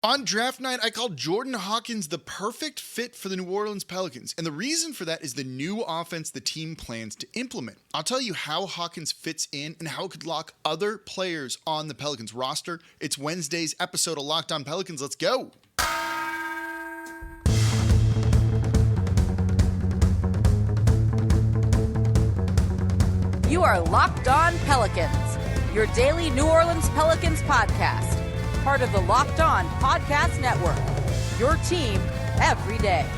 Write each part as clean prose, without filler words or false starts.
On draft night, I called Jordan Hawkins the perfect fit for the New Orleans Pelicans, and the reason for that is the new offense the team plans to implement. I'll tell you how Hawkins fits in and how it could lock other players on the Pelicans roster. It's Wednesday's episode of Locked On Pelicans. Let's go. You are Locked On Pelicans, your daily New Orleans Pelicans podcast. Part of the Locked On Podcast Network, your team every day.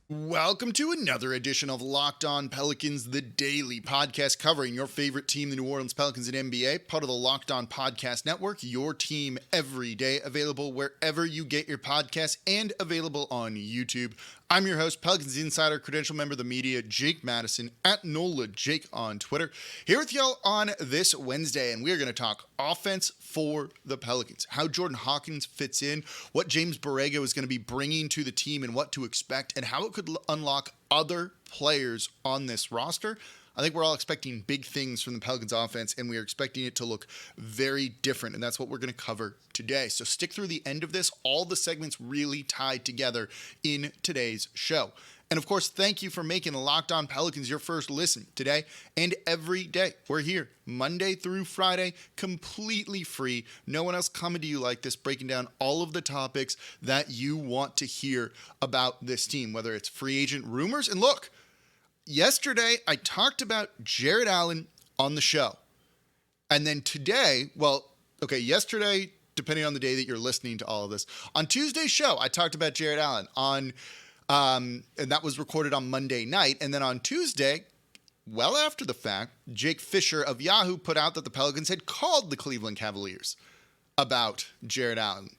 Welcome to another edition of Locked On Pelicans, the daily podcast covering your favorite team, the New Orleans Pelicans and NBA, part of the Locked On Podcast Network, your team every day, available wherever you get your podcasts and available on YouTube. I'm your host, Pelicans Insider, credential member of the media, Jake Madison, at NOLA Jake on Twitter, here with y'all on this Wednesday, and we're going to talk offense for the Pelicans, how Jordan Hawkins fits in, what James Borrego is going to be bringing to the team and what to expect, and how it could unlock other players on this roster. I think we're all expecting big things from the Pelicans offense, and we are expecting it to look very different, and that's what we're going to cover today. So stick through the end of this. All the segments really tied together in today's show. And of course, thank you for making the Locked On Pelicans your first listen today and every day. We're here Monday through Friday, completely free. No one else coming to you like this, breaking down all of the topics that you want to hear about this team, whether it's free agent rumors. And look, yesterday, I talked about Jarrett Allen on the show. And then today, yesterday, depending on the day that you're listening to all of this, on Tuesday's show, I talked about Jarrett Allen and that was recorded on Monday night. And then on Tuesday, well after the fact, Jake Fisher of Yahoo put out that the Pelicans had called the Cleveland Cavaliers about Jarrett Allen.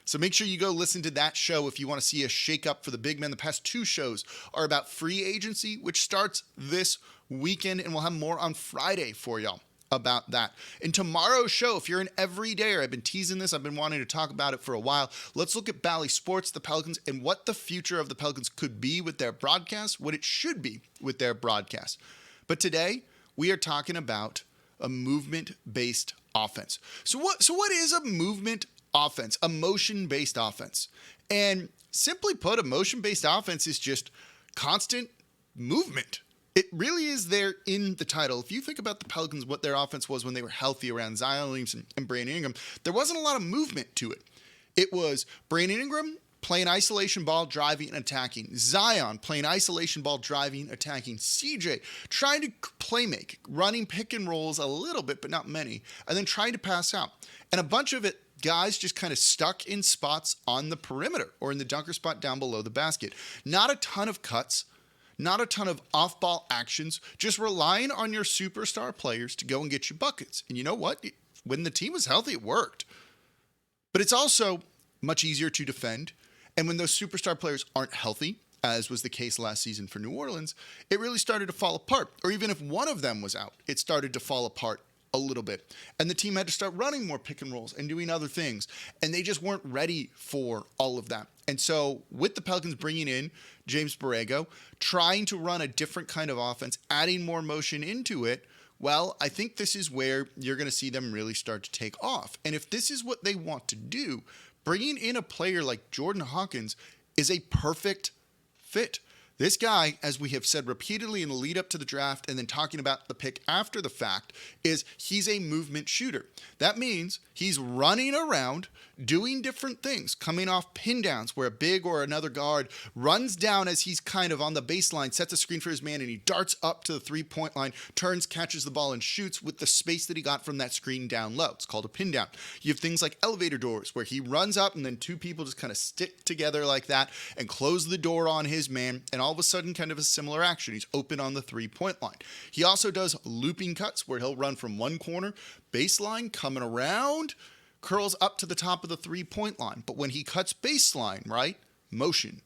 So make sure you go listen to that show if you want to see a shakeup for the big men. The past two shows are about free agency, which starts this weekend, and we'll have more on Friday for y'all about that. In tomorrow's show, if you're an everydayer, I've been teasing this, I've been wanting to talk about it for a while. Let's look at Bally Sports, the Pelicans, and what the future of the Pelicans could be with their broadcast, what it should be with their broadcast. But today, we are talking about a movement-based offense. So what is a movement offense, a motion-based offense? And simply put, a motion-based offense is just constant movement. It really is there in the title. If you think about the Pelicans, what their offense was when they were healthy around Zion Williamson and Brandon Ingram, there wasn't a lot of movement to it. It was Brandon Ingram playing isolation ball, driving and attacking. Zion playing isolation ball, driving, attacking. CJ trying to play make, running pick and rolls a little bit, but not many, and then trying to pass out. And a bunch of it, guys just kind of stuck in spots on the perimeter or in the dunker spot down below the basket. Not a ton of cuts, not a ton of off-ball actions, just relying on your superstar players to go and get you buckets. And you know what? When the team was healthy, it worked. But it's also much easier to defend. And when those superstar players aren't healthy, as was the case last season for New Orleans, it really started to fall apart. Or even if one of them was out, it started to fall apart a little bit. And the team had to start running more pick and rolls and doing other things. And they just weren't ready for all of that. And so with the Pelicans bringing in James Borrego, trying to run a different kind of offense, adding more motion into it, well, I think this is where you're going to see them really start to take off. And if this is what they want to do, bringing in a player like Jordan Hawkins is a perfect fit. This guy, as we have said repeatedly in the lead up to the draft and then talking about the pick after the fact, is he's a movement shooter. That means he's running around, doing different things, coming off pin downs where a big or another guard runs down as he's kind of on the baseline, sets a screen for his man, and he darts up to the three-point line, turns, catches the ball, and shoots with the space that he got from that screen down low. It's called a pin down. You have things like elevator doors where he runs up and then two people just kind of stick together like that and close the door on his man, and all of a sudden kind of a similar action. He's open on the three-point line. He also does looping cuts where he'll run from one corner, baseline, coming around, curls up to the top of the three-point line. But when he cuts baseline, right, motion.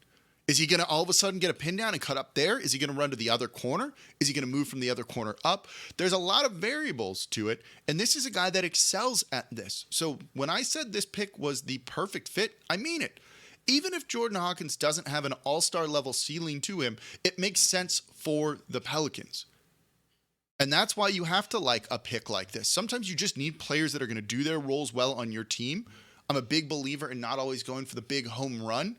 Is he going to all of a sudden get a pin down and cut up there? Is he going to run to the other corner? Is he going to move from the other corner up? There's a lot of variables to it, and this is a guy that excels at this. So when I said this pick was the perfect fit, I mean it. Even if Jordan Hawkins doesn't have an all-star level ceiling to him, it makes sense for the Pelicans. And that's why you have to like a pick like this. Sometimes you just need players that are going to do their roles well on your team. I'm a big believer in not always going for the big home run.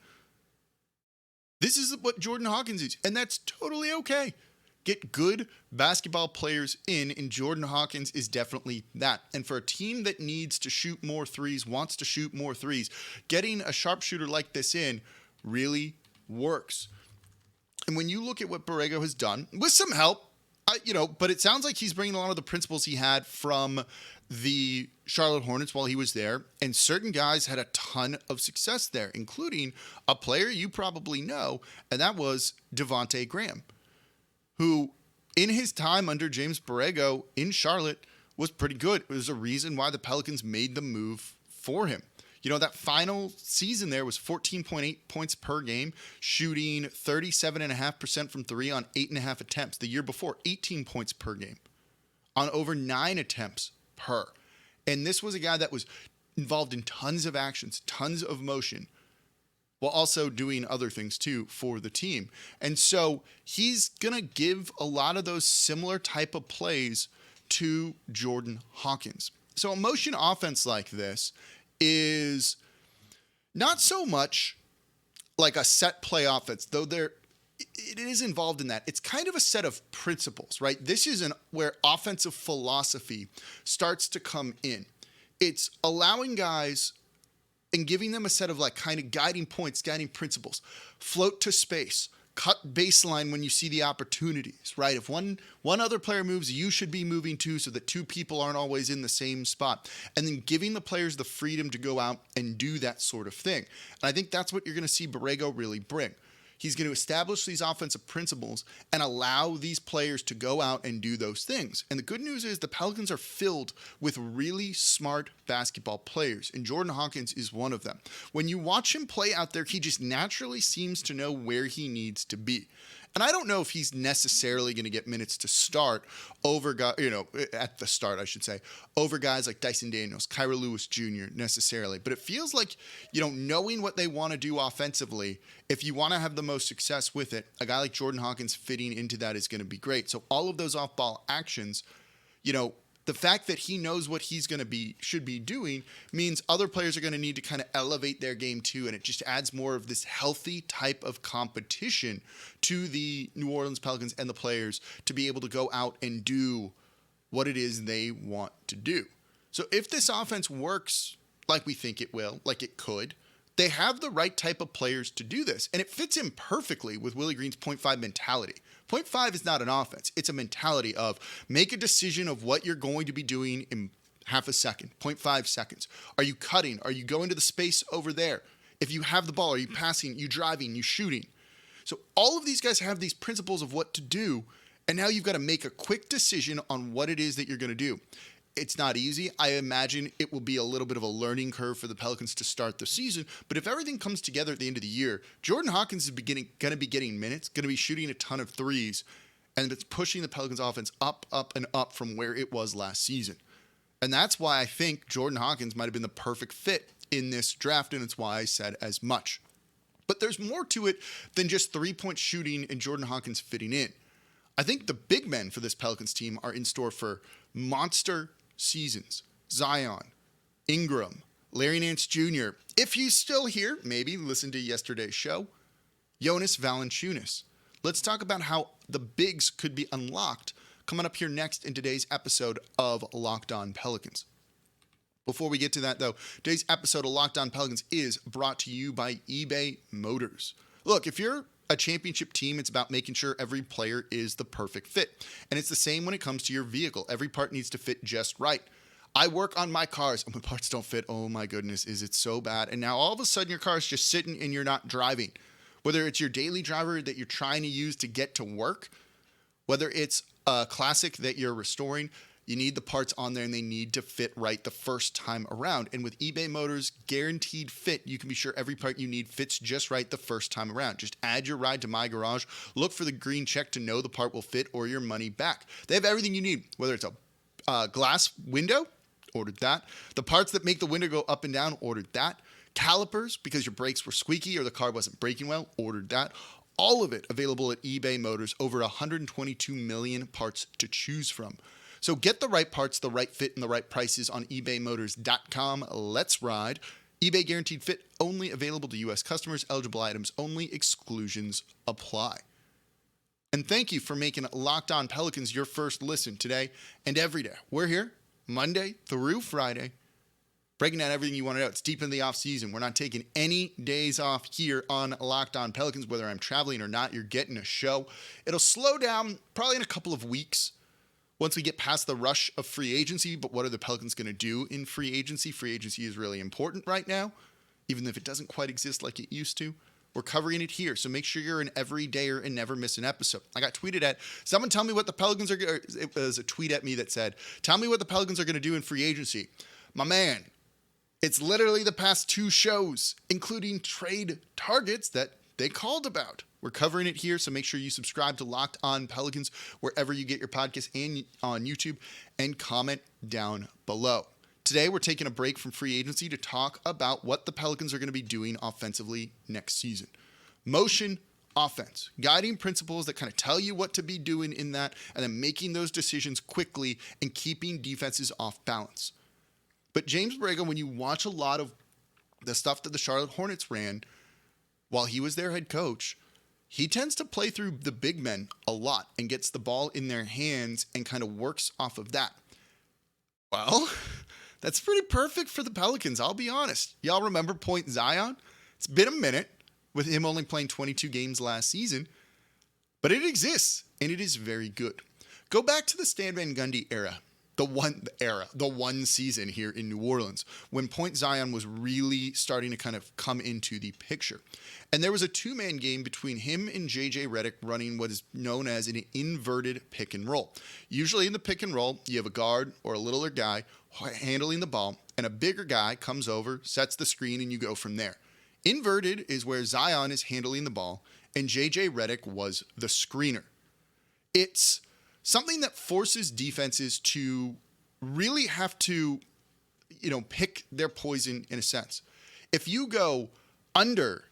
This is what Jordan Hawkins is, and that's totally okay. Get good basketball players in, and Jordan Hawkins is definitely that. And for a team that needs to shoot more threes, wants to shoot more threes, getting a sharpshooter like this in really works. And when you look at what Borrego has done, with some help, but it sounds like he's bringing a lot of the principles he had from the Charlotte Hornets while he was there. And certain guys had a ton of success there, including a player you probably know, and that was Devontae Graham, who in his time under James Borrego in Charlotte was pretty good. It was a reason why the Pelicans made the move for him. That final season there was 14.8 points per game, shooting 37.5% from three on 8.5 attempts. The year before, 18 points per game on over 9 attempts per. And this was a guy that was involved in tons of actions, tons of motion, while also doing other things too for the team. And so he's going to give a lot of those similar type of plays to Jordan Hawkins. So a motion offense like this is not so much like a set play offense, though it is involved in that. It's kind of a set of principles, right? This is where offensive philosophy starts to come in. It's allowing guys and giving them a set of like kind of guiding points, guiding principles. Float to space, cut baseline when you see the opportunities, right? If one other player moves, you should be moving too, so that two people aren't always in the same spot. And then giving the players the freedom to go out and do that sort of thing. And I think that's what you're going to see Borrego really bring. He's going to establish these offensive principles and allow these players to go out and do those things. And the good news is the Pelicans are filled with really smart basketball players, and Jordan Hawkins is one of them. When you watch him play out there, he just naturally seems to know where he needs to be. And I don't know if he's necessarily going to get minutes to start over, at the start, I should say, over guys like Dyson Daniels, Kyra Lewis Jr. necessarily. But it feels like, knowing what they want to do offensively, if you want to have the most success with it, a guy like Jordan Hawkins fitting into that is going to be great. So all of those off-ball actions, the fact that he knows what he's going to should be doing means other players are going to need to kind of elevate their game too, and it just adds more of this healthy type of competition to the New Orleans Pelicans and the players to be able to go out and do what it is they want to do. So if this offense works like we think it will, like it could, they have the right type of players to do this, and it fits in perfectly with Willie Green's 0.5 mentality. 0.5 is not an offense. It's a mentality of make a decision of what you're going to be doing in half a second, 0.5 seconds. Are you cutting? Are you going to the space over there? If you have the ball, are you passing, you driving, you shooting? So all of these guys have these principles of what to do, and now you've got to make a quick decision on what it is that you're going to do. It's not easy. I imagine it will be a little bit of a learning curve for the Pelicans to start the season. But if everything comes together at the end of the year, Jordan Hawkins is going to be getting minutes, going to be shooting a ton of threes, and it's pushing the Pelicans offense up, and up from where it was last season. And that's why I think Jordan Hawkins might have been the perfect fit in this draft, and it's why I said as much. But there's more to it than just three-point shooting and Jordan Hawkins fitting in. I think the big men for this Pelicans team are in store for monster seasons. Zion, Ingram, Larry Nance Jr. If he's still here, maybe listen to yesterday's show. Jonas Valanciunas. Let's talk about how the bigs could be unlocked coming up here next in today's episode of Locked On Pelicans. Before we get to that, though, today's episode of Locked On Pelicans is brought to you by eBay Motors. Look, if you're a championship team, it's about making sure every player is the perfect fit. And it's the same when it comes to your vehicle. Every part needs to fit just right. I work on my cars, and when parts don't fit, oh my goodness, is it so bad. And now all of a sudden your car is just sitting and you're not driving. Whether it's your daily driver that you're trying to use to get to work, whether it's a classic that you're restoring, you need the parts on there and they need to fit right the first time around. And with eBay Motors Guaranteed Fit, you can be sure every part you need fits just right the first time around. Just add your ride to My Garage, look for the green check to know the part will fit or your money back. They have everything you need, whether it's a glass window, ordered that. The parts that make the window go up and down, ordered that. Calipers, because your brakes were squeaky or the car wasn't braking well, ordered that. all of it available at eBay Motors, over 122 million parts to choose from. So get the right parts, the right fit, and the right prices on ebaymotors.com. Let's ride. eBay Guaranteed Fit, only available to U.S. customers, eligible items only, exclusions apply. And thank you for making Locked On Pelicans your first listen today and every day. We're here Monday through Friday, breaking down everything you want to know. It's deep in the off season. We're not taking any days off here on Locked On Pelicans, whether I'm traveling or not. You're getting a show. It'll slow down probably in a couple of weeks once we get past the rush of free agency. But what are the Pelicans going to do in free agency? Free agency is really important right now, even if it doesn't quite exist like it used to. We're covering it here, so make sure you're an everydayer and never miss an episode. I got tweeted at, someone tell me what the Pelicans are, it was a tweet at me that said, tell me what the Pelicans are going to do in free agency. My man, it's literally the past two shows, including trade targets that they called about. We're covering it here, so make sure you subscribe to Locked On Pelicans wherever you get your podcasts and on YouTube, and comment down below. Today, we're taking a break from free agency to talk about what the Pelicans are going to be doing offensively next season. Motion offense, guiding principles that kind of tell you what to be doing in that, and then making those decisions quickly and keeping defenses off balance. But James Borrego, when you watch a lot of the stuff that the Charlotte Hornets ran while he was their head coach, he tends to play through the big men a lot and gets the ball in their hands and kind of works off of that. Well, that's pretty perfect for the Pelicans, I'll be honest. Y'all remember Point Zion? It's been a minute with him only playing 22 games last season, but it exists, and it is very good. Go back to the Stan Van Gundy era, the one season here in New Orleans, when Point Zion was really starting to kind of come into the picture. And there was a two-man game between him and J.J. Redick running what is known as an inverted pick and roll. Usually in the pick and roll, you have a guard or a littler guy handling the ball, and a bigger guy comes over, sets the screen, and you go from there. Inverted is where Zion is handling the ball, and J.J. Redick was the screener. It's something that forces defenses to really have to, pick their poison in a sense. If you go under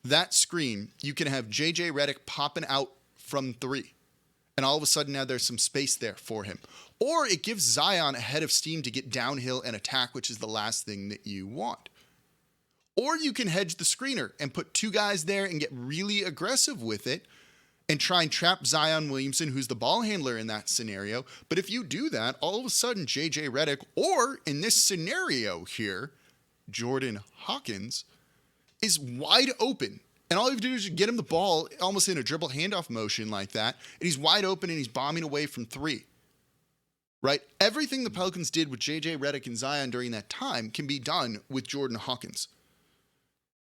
that screen, you can have J.J. Redick popping out from three, and all of a sudden now there's some space there for him. Or it gives Zion a head of steam to get downhill and attack, which is the last thing that you want. Or you can hedge the screener and put two guys there and get really aggressive with it and try and trap Zion Williamson, who's the ball handler in that scenario. But if you do that, all of a sudden J.J. Redick, or in this scenario here, Jordan Hawkins, is wide open. And all you have to do is get him the ball almost in a dribble handoff motion like that, and he's wide open and he's bombing away from three. Right? Everything the Pelicans did with J.J. Redick and Zion during that time can be done with Jordan Hawkins.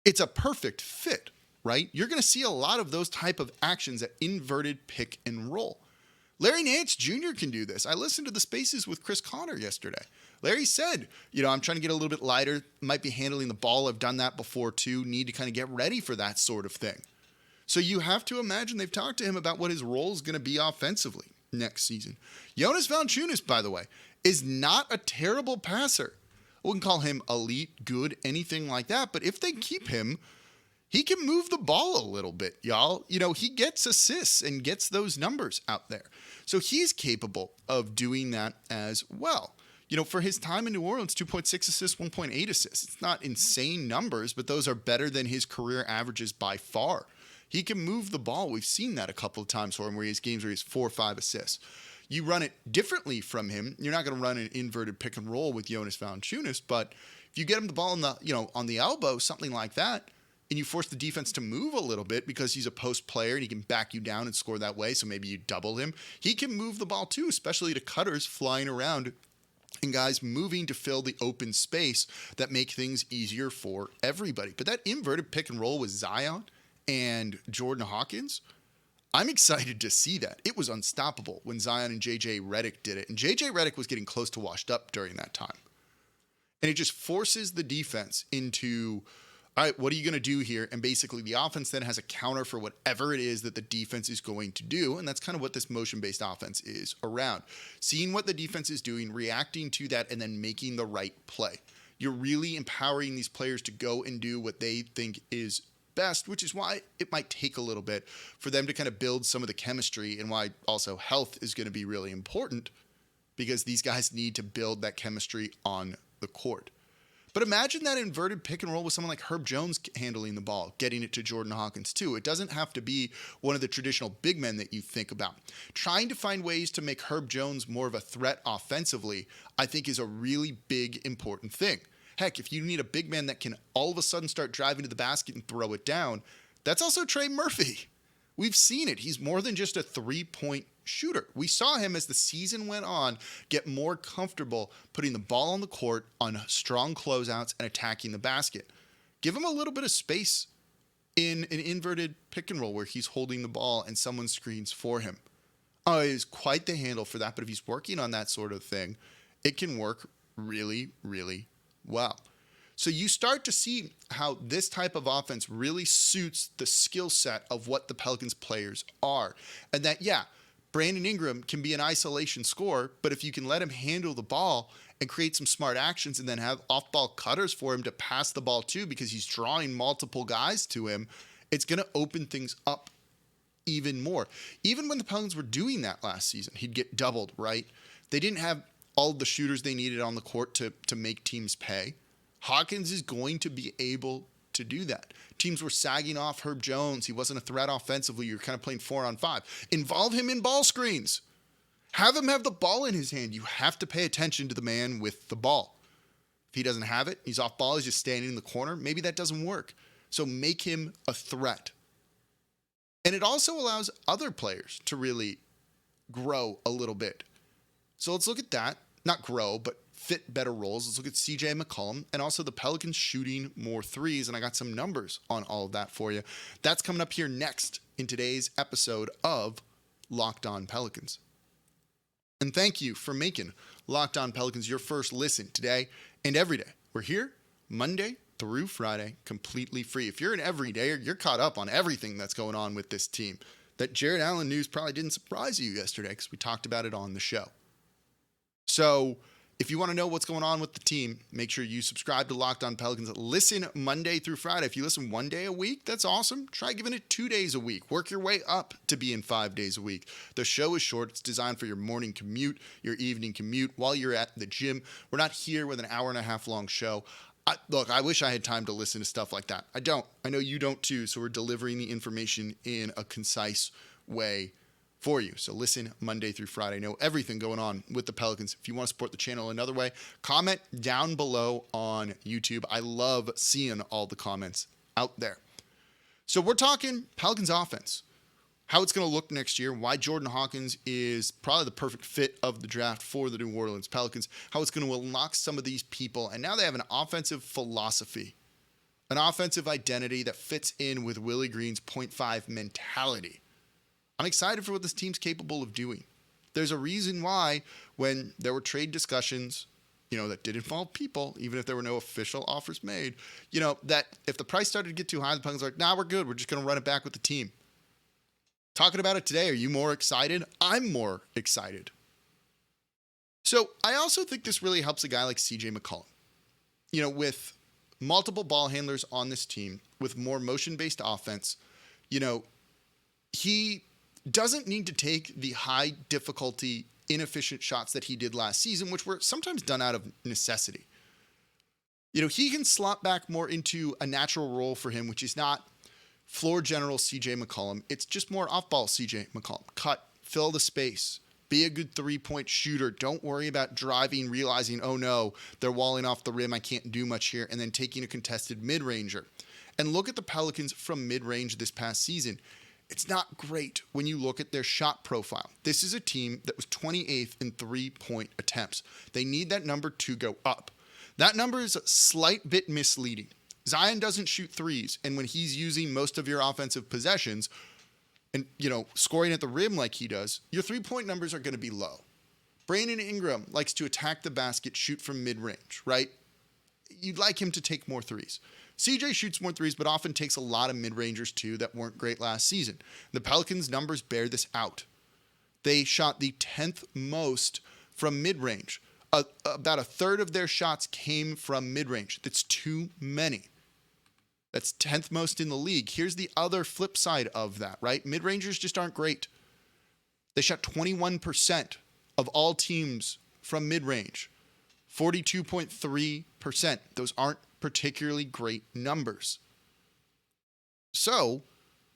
It's a perfect fit, right? You're going to see a lot of those type of actions at inverted pick and roll. Larry Nance Jr. can do this. I listened to the Spaces with Chris Connor yesterday. Larry said, I'm trying to get a little bit lighter, might be handling the ball. I've done that before too. Need to kind of get ready for that sort of thing. So you have to imagine they've talked to him about what his role is going to be offensively next season. Jonas Valanciunas, by the way, is not a terrible passer. I wouldn't call him elite, good, anything like that. But if they keep him, he can move the ball a little bit, y'all. He gets assists and gets those numbers out there. So he's capable of doing that as well. For his time in New Orleans, 2.6 assists, 1.8 assists. It's not insane numbers, but those are better than his career averages by far. He can move the ball. We've seen that a couple of times for him where he has games where he has 4 or 5 assists. You run it differently from him. You're not going to run an inverted pick and roll with Jonas Valanciunas, but if you get him the ball on the elbow, something like that, and you force the defense to move a little bit because he's a post player and he can back you down and score that way, so maybe you double him. He can move the ball too, especially to cutters flying around and guys moving to fill the open space that make things easier for everybody. But that inverted pick and roll with Zion and Jordan Hawkins, I'm excited to see that. It was unstoppable when Zion and J.J. Redick did it. And J.J. Redick was getting close to washed up during that time. And it just forces the defense into, all right, what are you going to do here? And basically the offense then has a counter for whatever it is that the defense is going to do. And that's kind of what this motion-based offense is around. Seeing what the defense is doing, reacting to that, and then making the right play. You're really empowering these players to go and do what they think is best, which is why it might take a little bit for them to kind of build some of the chemistry, and why also health is going to be really important, because these guys need to build that chemistry on the court. But imagine that inverted pick and roll with someone like Herb Jones handling the ball, getting it to Jordan Hawkins too. It doesn't have to be one of the traditional big men that you think about. Trying to find ways to make Herb Jones more of a threat offensively, I think, is a really big, important thing. Heck, if you need a big man that can all of a sudden start driving to the basket and throw it down, that's also Trey Murphy. We've seen it. He's more than just a three-point shooter. We saw him as the season went on get more comfortable putting the ball on the court on strong closeouts and attacking the basket. Give him a little bit of space in an inverted pick and roll where he's holding the ball and someone screens for him. Oh, he is quite the handle for that, but if he's working on that sort of thing, it can work really, really well. So you start to see how this type of offense really suits the skill set of what the Pelicans players are. And that, yeah, Brandon Ingram can be an isolation scorer, but if you can let him handle the ball and create some smart actions and then have off-ball cutters for him to pass the ball to because he's drawing multiple guys to him, it's going to open things up even more. Even when the Pelicans were doing that last season, he'd get doubled, right? They didn't have all the shooters they needed on the court to make teams pay. Hawkins is going to be able to do that. Teams were sagging off Herb Jones. He wasn't a threat offensively. You're kind of playing 4-on-5. Involve him in ball screens. Have him have the ball in his hand. You have to pay attention to the man with the ball. If he doesn't have it, he's off ball, he's just standing in the corner, maybe that doesn't work. So make him a threat. And it also allows other players to really grow a little bit. So let's look at that. Not grow, but fit better roles. Let's look at CJ McCollum and also the Pelicans shooting more threes. And I got some numbers on all of that for you. That's coming up here next in today's episode of Locked On Pelicans. And thank you for making Locked On Pelicans your first listen today and every day. We're here Monday through Friday, completely free. If you're an everydayer, you're caught up on everything that's going on with this team. That Jared Allen news probably didn't surprise you yesterday because we talked about it on the show. So if you want to know what's going on with the team, make sure you subscribe to Locked On Pelicans. Listen Monday through Friday. If you listen one day a week, that's awesome. Try giving it 2 days a week. Work your way up to being 5 days a week. The show is short. It's designed for your morning commute, your evening commute, while you're at the gym. We're not here with an hour-and-a-half long show. Look, I wish I had time to listen to stuff like that. I don't. I know you don't too, so we're delivering the information in a concise way for you. So listen Monday through Friday. Know everything going on with the Pelicans. If you want to support the channel another way, comment down below on YouTube. I love seeing all the comments out there. So we're talking Pelicans offense, how it's going to look next year, why Jordan Hawkins is probably the perfect fit of the draft for the New Orleans Pelicans, how it's going to unlock some of these people. And now they have an offensive philosophy, an offensive identity that fits in with Willie Green's 0.5 mentality. I'm excited for what this team's capable of doing. There's a reason why when there were trade discussions, that did involve people, even if there were no official offers made, that if the price started to get too high, the Pelicans are like, nah, we're good. We're just going to run it back with the team. Talking about it today, are you more excited? I'm more excited. So I also think this really helps a guy like CJ McCollum. With multiple ball handlers on this team, with more motion-based offense, he doesn't need to take the high difficulty, inefficient shots that he did last season, which were sometimes done out of necessity. He can slot back more into a natural role for him, which is not floor general CJ McCollum. It's just more off-ball CJ McCollum. Cut, fill the space, be a good three-point shooter. Don't worry about driving, realizing, oh no, they're walling off the rim, I can't do much here, and then taking a contested mid-ranger. And look at the Pelicans from mid-range this past season. It's not great when you look at their shot profile. This is a team that was 28th in three-point attempts. They need that number to go up. That number is a slight bit misleading. Zion doesn't shoot threes, and when he's using most of your offensive possessions and, scoring at the rim like he does, your three-point numbers are going to be low. Brandon Ingram likes to attack the basket, shoot from mid-range, right? You'd like him to take more threes. CJ shoots more threes, but often takes a lot of mid-rangers too that weren't great last season. The Pelicans' numbers bear this out. They shot the 10th most from mid-range. About a third of their shots came from mid-range. That's too many. That's 10th most in the league. Here's the other flip side of that, right? Mid-rangers just aren't great. They shot 21% of all teams from mid-range. 42.3%. Those aren't particularly great numbers. So,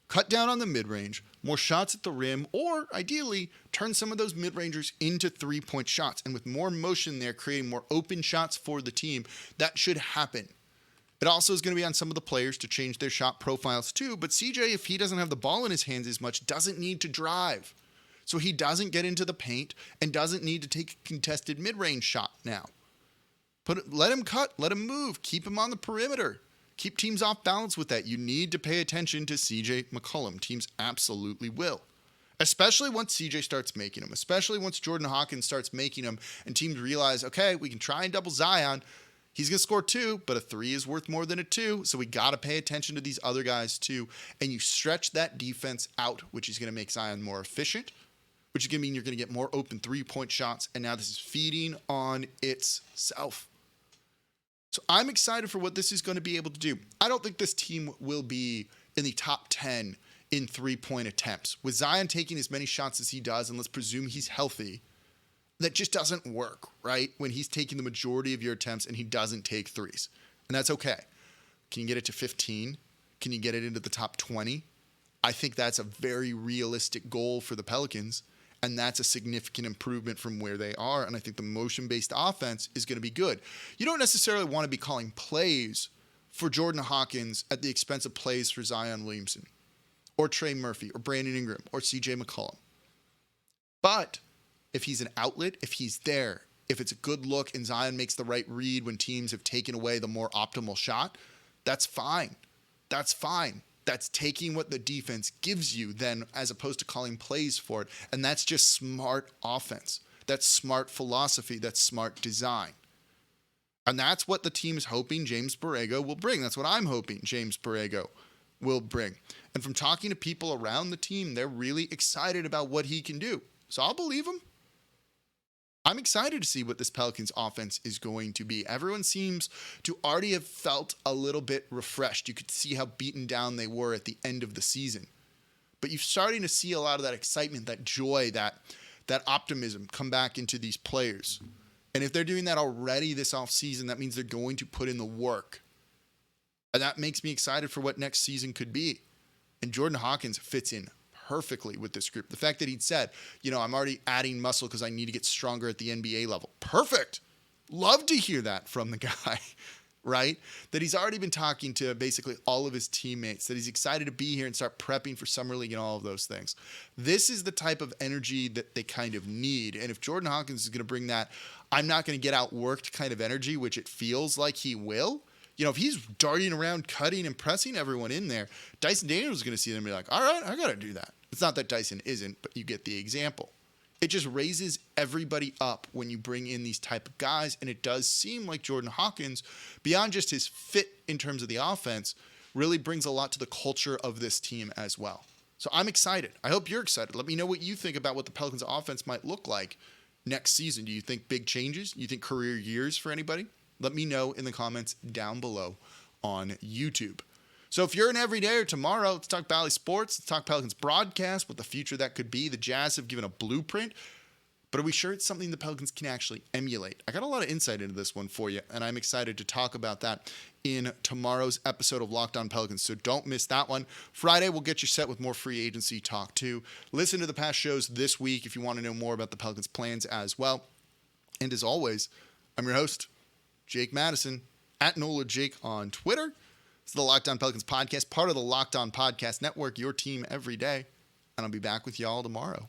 cut down on the mid-range, more shots at the rim, or ideally, turn some of those mid-rangers into three-point shots. And with more motion there, creating more open shots for the team, that should happen. It also is going to be on some of the players to change their shot profiles too, but CJ, if he doesn't have the ball in his hands as much, doesn't need to drive. So he doesn't get into the paint and doesn't need to take a contested mid-range shot now. Let him cut, let him move, keep him on the perimeter. Keep teams off balance with that. You need to pay attention to CJ McCollum. Teams absolutely will. Especially once CJ starts making them. Especially once Jordan Hawkins starts making them and teams realize, okay, we can try and double Zion. He's going to score 2, but a 3 is worth more than a 2. So we got to pay attention to these other guys too. And you stretch that defense out, which is going to make Zion more efficient, which is going to mean you're going to get more open 3-point shots. And now this is feeding on itself. So I'm excited for what this is going to be able to do. I don't think this team will be in the top 10 in 3-point attempts. With Zion taking as many shots as he does, and let's presume he's healthy, that just doesn't work, right? When he's taking the majority of your attempts and he doesn't take threes. And that's okay. Can you get it to 15? Can you get it into the top 20? I think that's a very realistic goal for the Pelicans. And that's a significant improvement from where they are. And I think the motion-based offense is going to be good. You don't necessarily want to be calling plays for Jordan Hawkins at the expense of plays for Zion Williamson or Trey Murphy or Brandon Ingram or CJ McCollum. But if he's an outlet, if he's there, if it's a good look and Zion makes the right read when teams have taken away the more optimal shot, that's fine. That's fine. That's taking what the defense gives you then as opposed to calling plays for it. And that's just smart offense. That's smart philosophy. That's smart design. And that's what the team is hoping James Borrego will bring. That's what I'm hoping James Borrego will bring. And from talking to people around the team, they're really excited about what he can do. So I'll believe him. I'm excited to see what this Pelicans offense is going to be. Everyone seems to already have felt a little bit refreshed. You could see how beaten down they were at the end of the season. But you're starting to see a lot of that excitement, that joy, that optimism come back into these players. And if they're doing that already this offseason, that means they're going to put in the work. And that makes me excited for what next season could be. And Jordan Hawkins fits in perfectly with this group. The fact that he'd said, I'm already adding muscle because I need to get stronger at the NBA level. Perfect. Love to hear that from the guy, right? That he's already been talking to basically all of his teammates, that he's excited to be here and start prepping for Summer League and all of those things. This is the type of energy that they kind of need. And if Jordan Hawkins is going to bring that, I'm not going to get outworked kind of energy, which it feels like he will. If he's darting around, cutting and pressing everyone in there, Dyson Daniels is going to see them and be like, all right, I got to do that. It's not that Dyson isn't, but you get the example. It just raises everybody up when you bring in these type of guys, and it does seem like Jordan Hawkins, beyond just his fit in terms of the offense, really brings a lot to the culture of this team as well. So I'm excited. I hope you're excited. Let me know what you think about what the Pelicans offense might look like next season. Do you think big changes? Do you think career years for anybody? Let me know in the comments down below on YouTube. So if you're an everydayer tomorrow, let's talk Valley Sports, let's talk Pelicans broadcast, what the future that could be. The Jazz have given a blueprint, but are we sure it's something the Pelicans can actually emulate? I got a lot of insight into this one for you, and I'm excited to talk about that in tomorrow's episode of Locked On Pelicans, so don't miss that one. Friday, we'll get you set with more free agency talk too. Listen to the past shows this week if you want to know more about the Pelicans' plans as well. And as always, I'm your host, Jake Madison, at NOLA Jake on Twitter. It's the Locked On Pelicans podcast, part of the Locked On Podcast Network, your team every day. And I'll be back with y'all tomorrow.